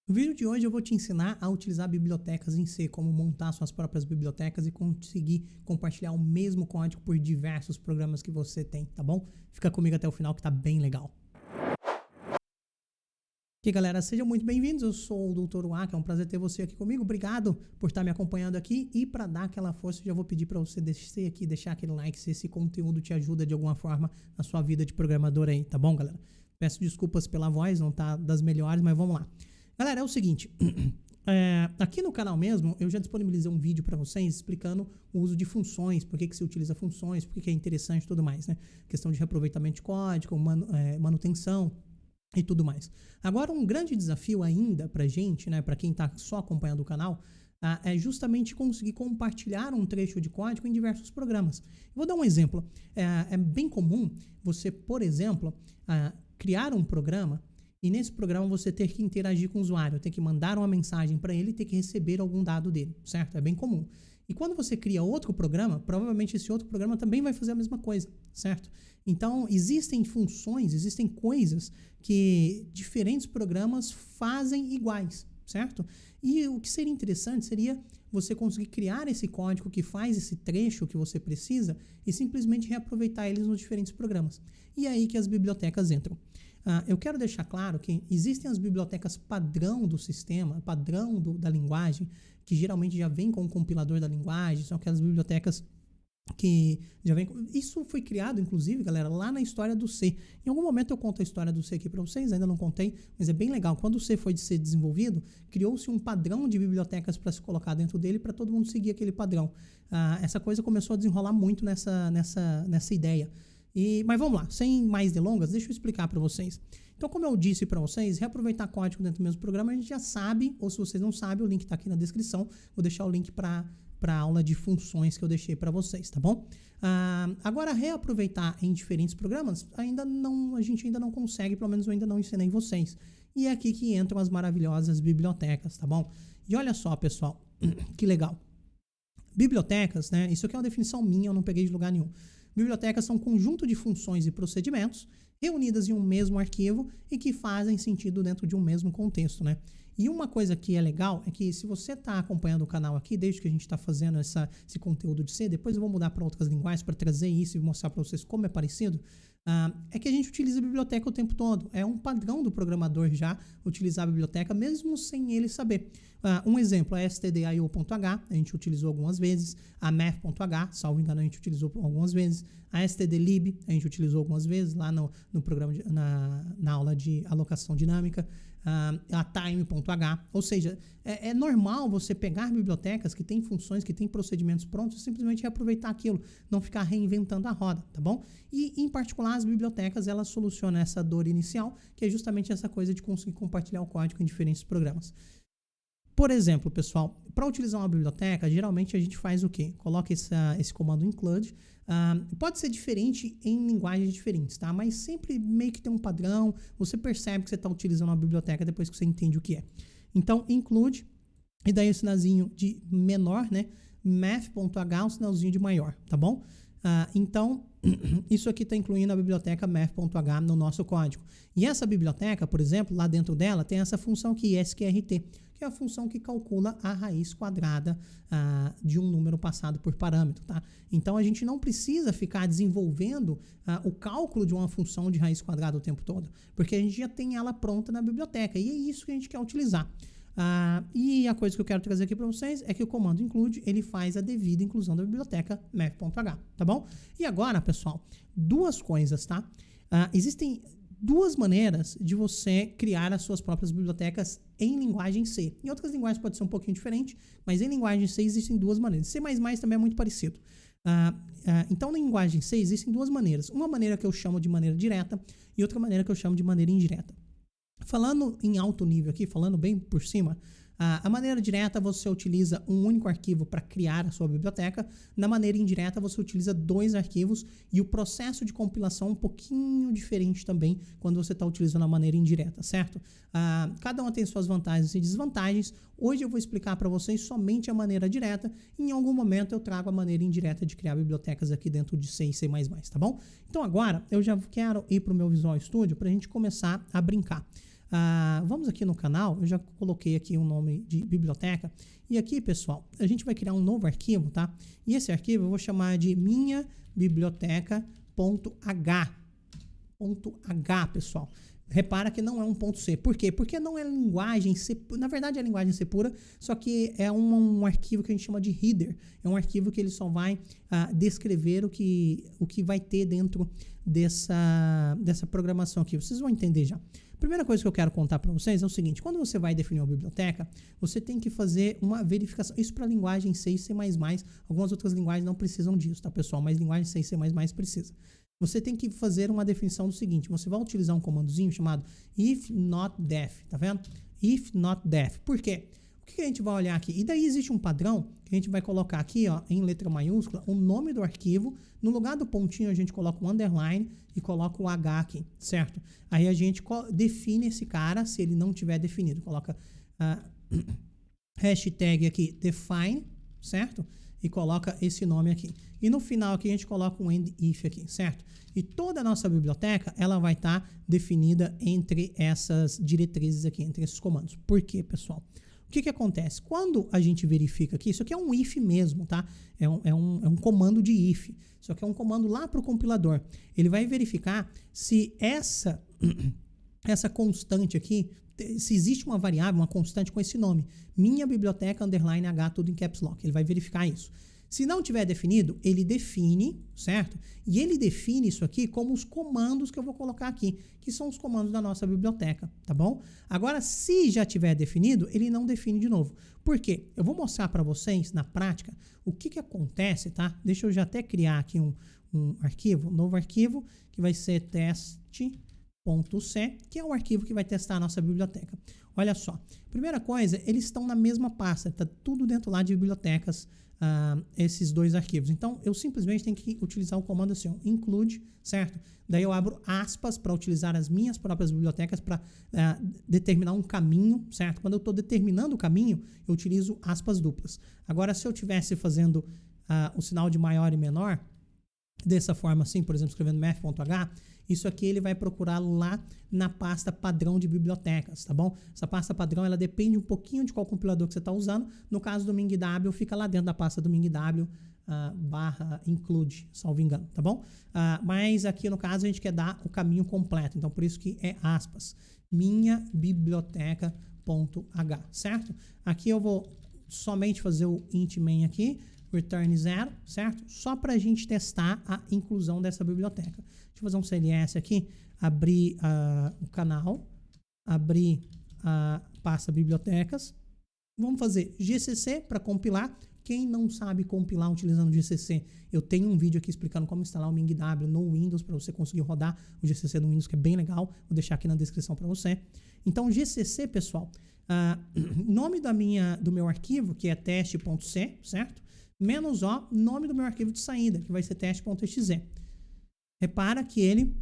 No vídeo de hoje eu vou te ensinar a utilizar bibliotecas em C, como montar suas próprias bibliotecas e conseguir compartilhar o mesmo código por diversos programas que você tem, tá bom? Fica comigo até o final que tá bem legal. E aí, galera, sejam muito bem-vindos, eu sou o Dr. Waka, é um prazer ter você aqui comigo, obrigado por estar me acompanhando aqui e para dar aquela força, eu já vou pedir para você deixar aquele like se esse conteúdo te ajuda de alguma forma na sua vida de programador aí, tá bom, galera? Peço desculpas pela voz, não tá das melhores, mas vamos lá. Galera, é o seguinte, aqui no canal mesmo eu já disponibilizei um vídeo para vocês explicando o uso de funções, por que se utiliza funções, por que é interessante e tudo mais, né? Questão de reaproveitamento de código, manutenção e tudo mais. Agora, um grande desafio ainda pra gente, né, para quem tá só acompanhando o canal, é justamente conseguir compartilhar um trecho de código em diversos programas. Vou dar um exemplo. É bem comum você, por exemplo, criar um programa e nesse programa você ter que interagir com o usuário, ter que mandar uma mensagem para ele e ter que receber algum dado dele, certo? É bem comum. E quando você cria outro programa, provavelmente esse outro programa também vai fazer a mesma coisa, certo? Então, existem funções, existem coisas que diferentes programas fazem iguais, certo? E o que seria interessante seria você conseguir criar esse código que faz esse trecho que você precisa e simplesmente reaproveitar eles nos diferentes programas. E é aí que as bibliotecas entram. Eu quero deixar claro que existem as bibliotecas padrão do sistema, padrão da linguagem, que geralmente já vem com o compilador da linguagem, são aquelas bibliotecas que já vem... Isso foi criado, inclusive, galera, lá na história do C. Em algum momento eu conto a história do C aqui para vocês, ainda não contei, mas é bem legal. Quando o C foi de ser desenvolvido, criou-se um padrão de bibliotecas para se colocar dentro dele para todo mundo seguir aquele padrão. Essa coisa começou a desenrolar muito nessa ideia. Mas vamos lá, sem mais delongas, deixa eu explicar para vocês. Então, como eu disse para vocês, reaproveitar código dentro do mesmo programa a gente já sabe, ou se vocês não sabem, o link está aqui na descrição. Vou deixar o link para a aula de funções que eu deixei para vocês, tá bom? Agora, reaproveitar em diferentes programas, a gente ainda não consegue, pelo menos eu ainda não ensinei vocês. E é aqui que entram as maravilhosas bibliotecas, tá bom? E olha só, pessoal, que legal. Bibliotecas, né? Isso aqui é uma definição minha, eu não peguei de lugar nenhum. Bibliotecas são um conjunto de funções e procedimentos reunidas em um mesmo arquivo e que fazem sentido dentro de um mesmo contexto, né? E uma coisa que é legal é que se você está acompanhando o canal aqui, desde que a gente está fazendo esse conteúdo de C, depois eu vou mudar para outras linguagens para trazer isso e mostrar para vocês como é parecido, é que a gente utiliza a biblioteca o tempo todo. É um padrão do programador já utilizar a biblioteca, mesmo sem ele saber. Um exemplo é stdio.h, a gente utilizou algumas vezes, a math.h, salvo engano, a gente utilizou algumas vezes, a stdlib, a gente utilizou algumas vezes lá no programa, na aula de alocação dinâmica, a time.h, ou seja, é normal você pegar bibliotecas que têm funções, que têm procedimentos prontos e simplesmente reaproveitar aquilo, não ficar reinventando a roda, tá bom? E, em particular, as bibliotecas, elas solucionam essa dor inicial, que é justamente essa coisa de conseguir compartilhar o código em diferentes programas. Por exemplo, pessoal, para utilizar uma biblioteca, geralmente a gente faz o quê? Coloca esse comando include. Pode ser diferente em linguagens diferentes, tá? Mas sempre meio que tem um padrão, você percebe que você está utilizando uma biblioteca depois que você entende o que é. Então, include, e daí o sinalzinho de menor, né? math.h, um sinalzinho de maior, tá bom? Então, isso aqui está incluindo a biblioteca math.h no nosso código. E essa biblioteca, por exemplo, lá dentro dela tem essa função aqui, sqrt, que é a função que calcula a raiz quadrada de um número passado por parâmetro, tá? Então, a gente não precisa ficar desenvolvendo o cálculo de uma função de raiz quadrada o tempo todo, porque a gente já tem ela pronta na biblioteca, e é isso que a gente quer utilizar. E a coisa que eu quero trazer aqui para vocês é que o comando include, ele faz a devida inclusão da biblioteca math.h, tá bom? E agora, pessoal, duas coisas, tá? Existem duas maneiras de você criar as suas próprias bibliotecas em linguagem C. Em outras linguagens pode ser um pouquinho diferente, mas em linguagem C existem duas maneiras. C++ também é muito parecido. Então, na linguagem C existem duas maneiras. Uma maneira que eu chamo de maneira direta e outra maneira que eu chamo de maneira indireta. Falando em alto nível aqui, falando bem por cima, a maneira direta você utiliza um único arquivo para criar a sua biblioteca. Na maneira indireta você utiliza dois arquivos e o processo de compilação é um pouquinho diferente também quando você está utilizando a maneira indireta, certo? Cada uma tem suas vantagens e desvantagens. Hoje eu vou explicar para vocês somente a maneira direta e em algum momento eu trago a maneira indireta de criar bibliotecas aqui dentro de C e C++, tá bom? Então agora eu já quero ir para o meu Visual Studio para a gente começar a brincar. Vamos aqui no canal, eu já coloquei aqui um nome de biblioteca. E aqui, pessoal, a gente vai criar um novo arquivo, tá? E esse arquivo eu vou chamar de minha biblioteca.h. .h, pessoal. Repara que não é um ponto C. Por quê? Porque não é linguagem C. Na verdade, é linguagem C pura, só que é um arquivo que a gente chama de header. É um arquivo que ele só vai descrever o que vai ter dentro dessa programação aqui. Vocês vão entender já. A primeira coisa que eu quero contar para vocês é o seguinte: quando você vai definir uma biblioteca, você tem que fazer uma verificação. Isso para linguagem C e C++. Algumas outras linguagens não precisam disso, tá, pessoal? Mas linguagem C e C++ precisa. Você tem que fazer uma definição do seguinte: você vai utilizar um comandozinho chamado if not def, tá vendo? If not def. Por quê? O que a gente vai olhar aqui? E daí existe um padrão que a gente vai colocar aqui, ó, em letra maiúscula, o nome do arquivo. No lugar do pontinho a gente coloca um underline e coloca o H aqui, certo? Aí a gente define esse cara, se ele não tiver definido. Coloca hashtag aqui define, certo? E coloca esse nome aqui. E no final aqui a gente coloca um end if aqui, certo? E toda a nossa biblioteca, ela vai estar definida entre essas diretrizes aqui, entre esses comandos. Por quê, pessoal? O que acontece? Quando a gente verifica aqui, isso aqui é um if mesmo, tá? É um comando de if. Isso aqui é um comando lá para o compilador. Ele vai verificar se essa constante aqui, se existe uma variável, uma constante com esse nome. Minha biblioteca, underline H, tudo em caps lock. Ele vai verificar isso. Se não tiver definido, ele define, certo? E ele define isso aqui como os comandos que eu vou colocar aqui, que são os comandos da nossa biblioteca, tá bom? Agora, se já tiver definido, ele não define de novo. Por quê? Eu vou mostrar para vocês, na prática, o que acontece, tá? Deixa eu já até criar aqui um arquivo, um novo arquivo, que vai ser teste.c, que é o arquivo que vai testar a nossa biblioteca. Olha só, primeira coisa, eles estão na mesma pasta, tá tudo dentro lá de bibliotecas, esses dois arquivos. Então, eu simplesmente tenho que utilizar o comando assim, ó, include, certo? Daí eu abro aspas para utilizar as minhas próprias bibliotecas para determinar um caminho, certo? Quando eu estou determinando o caminho, eu utilizo aspas duplas. Agora, se eu estivesse fazendo o sinal de maior e menor, dessa forma assim, por exemplo, escrevendo math.h, isso aqui ele vai procurar lá na pasta padrão de bibliotecas, tá bom? Essa pasta padrão, ela depende um pouquinho de qual compilador que você está usando. No caso do MingW, fica lá dentro da pasta do MingW /include, salvo engano, tá bom? Mas aqui no caso a gente quer dar o caminho completo, então por isso que é aspas, minha biblioteca.h, certo? Aqui eu vou somente fazer o int main aqui, return 0, certo? Só para a gente testar a inclusão dessa biblioteca. Deixa eu fazer um CLS aqui, abrir o canal, abrir a pasta bibliotecas. Vamos fazer GCC para compilar. Quem não sabe compilar utilizando o GCC, eu tenho um vídeo aqui explicando como instalar o MingW no Windows para você conseguir rodar o GCC no Windows, que é bem legal. Vou deixar aqui na descrição para você. Então, GCC, pessoal, nome do meu arquivo, que é teste.c, certo? Menos O, nome do meu arquivo de saída, que vai ser teste.exe. Repara que ele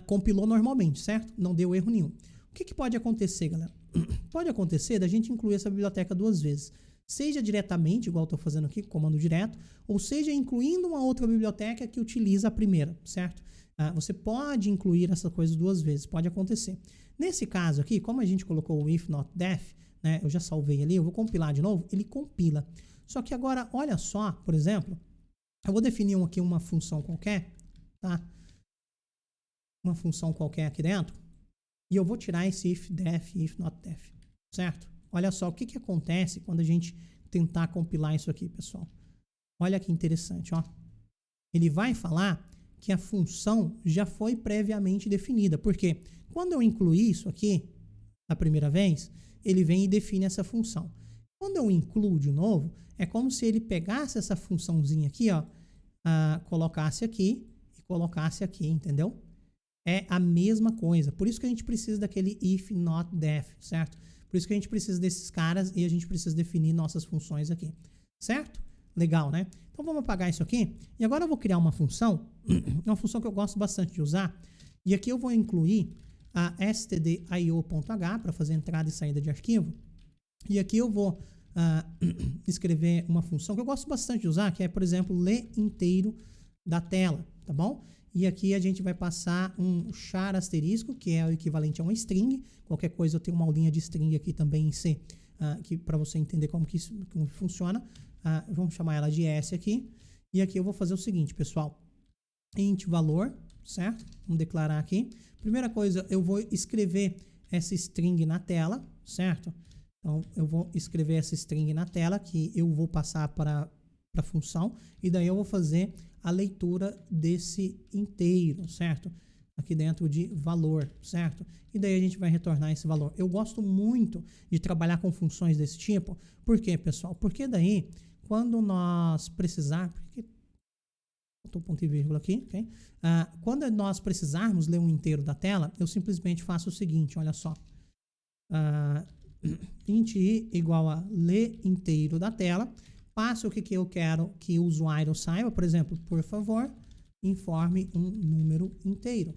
compilou normalmente, certo? Não deu erro nenhum. O que pode acontecer, galera? Pode acontecer da gente incluir essa biblioteca duas vezes. Seja diretamente, igual eu estou fazendo aqui, comando direto, ou seja incluindo uma outra biblioteca que utiliza a primeira, certo? Você pode incluir essa coisa duas vezes, pode acontecer. Nesse caso aqui, como a gente colocou o if not def, né, eu já salvei ali, eu vou compilar de novo, ele compila. Só que agora, olha só, por exemplo, eu vou definir aqui uma função qualquer, tá? Uma função qualquer aqui dentro, e eu vou tirar esse if def, if not def, certo? Olha só, o que acontece quando a gente tentar compilar isso aqui, pessoal? Olha que interessante, ó. Ele vai falar que a função já foi previamente definida, porque quando eu incluí isso aqui, a primeira vez, ele vem e define essa função. Quando eu incluo de novo, é como se ele pegasse essa funçãozinha aqui, ó, colocasse aqui e colocasse aqui, entendeu? É a mesma coisa. Por isso que a gente precisa daquele if not def, certo? Por isso que a gente precisa desses caras e a gente precisa definir nossas funções aqui, certo? Legal, né? Então vamos apagar isso aqui. E agora eu vou criar uma função, uma função que eu gosto bastante de usar. E aqui eu vou incluir a stdio.h para fazer entrada e saída de arquivo. E aqui eu vou escrever uma função que eu gosto bastante de usar, que é, por exemplo, ler inteiro da tela, tá bom? E aqui a gente vai passar um char asterisco, que é o equivalente a uma string. Qualquer coisa eu tenho uma aulinha de string aqui também em C, para você entender como que funciona. Vamos chamar ela de S aqui. E aqui eu vou fazer o seguinte, pessoal. Int valor, certo? Vamos declarar aqui. Primeira coisa, eu vou escrever essa string na tela, certo? Então, eu vou escrever essa string na tela, que eu vou passar para a função, e daí eu vou fazer a leitura desse inteiro, certo? Aqui dentro de valor, certo? E daí a gente vai retornar esse valor. Eu gosto muito de trabalhar com funções desse tipo. Por quê, pessoal? Porque daí, quando nós precisar... Botou ponto e vírgula aqui, ok? Quando nós precisarmos ler um inteiro da tela, eu simplesmente faço o seguinte, olha só. Int i igual a ler inteiro da tela. Passo o que eu quero que o usuário saiba. Por exemplo, por favor, informe um número inteiro,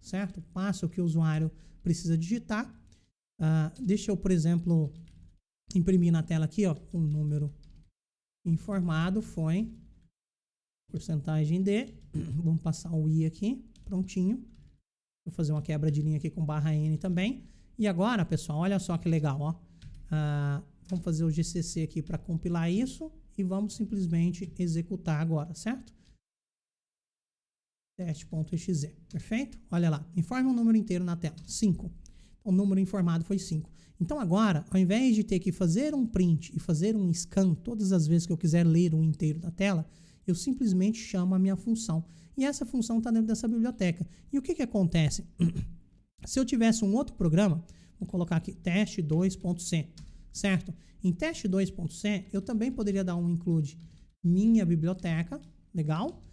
certo? Passo o que o usuário precisa digitar. Deixa eu, por exemplo, imprimir na tela aqui, ó, um número informado foi porcentagem de, vamos passar o i aqui, prontinho. Vou fazer uma quebra de linha aqui com /n também. E agora, pessoal, olha só que legal, ó. Vamos fazer o GCC aqui para compilar isso e vamos simplesmente executar agora, certo? Teste.exe, perfeito? Olha lá, informe um número inteiro na tela, 5. O número informado foi 5. Então agora, ao invés de ter que fazer um print e fazer um scan todas as vezes que eu quiser ler um inteiro da tela, eu simplesmente chamo a minha função. E essa função está dentro dessa biblioteca. E o que acontece? Se eu tivesse um outro programa, vou colocar aqui teste2.c, certo? Em teste2.c, eu também poderia dar um include minha biblioteca, legal?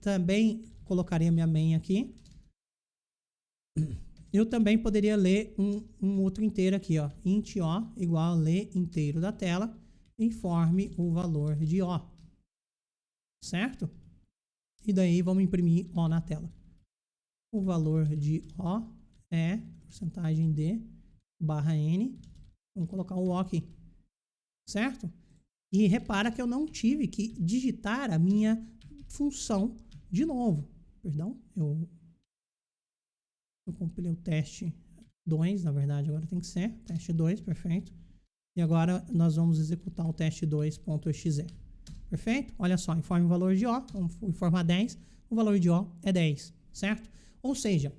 Também colocaria minha main aqui. Eu também poderia ler um outro inteiro aqui, ó. Int o igual a ler inteiro da tela, informe o valor de o. Certo? E daí vamos imprimir o na tela. O valor de o é porcentagem de /n. Vamos colocar o o aqui. Certo? E repara que eu não tive que digitar a minha função de novo. Perdão, eu compilei o teste 2, na verdade agora tem que ser teste 2, perfeito. E agora nós vamos executar o teste 2.exe. Perfeito? Olha só, informe o valor de O, vamos informar 10, o valor de O é 10, certo? Ou seja,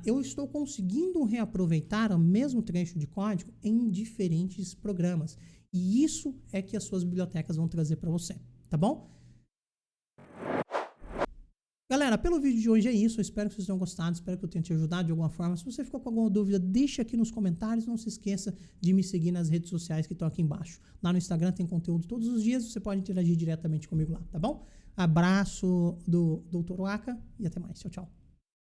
eu estou conseguindo reaproveitar o mesmo trecho de código em diferentes programas. E isso é que as suas bibliotecas vão trazer para você, tá bom? Galera, pelo vídeo de hoje é isso. Eu espero que vocês tenham gostado, espero que eu tenha te ajudado de alguma forma. Se você ficou com alguma dúvida, deixa aqui nos comentários. Não se esqueça de me seguir nas redes sociais que estão aqui embaixo. Lá no Instagram tem conteúdo todos os dias, você pode interagir diretamente comigo lá, tá bom? Abraço do Dr. Waka e até mais. Tchau, tchau.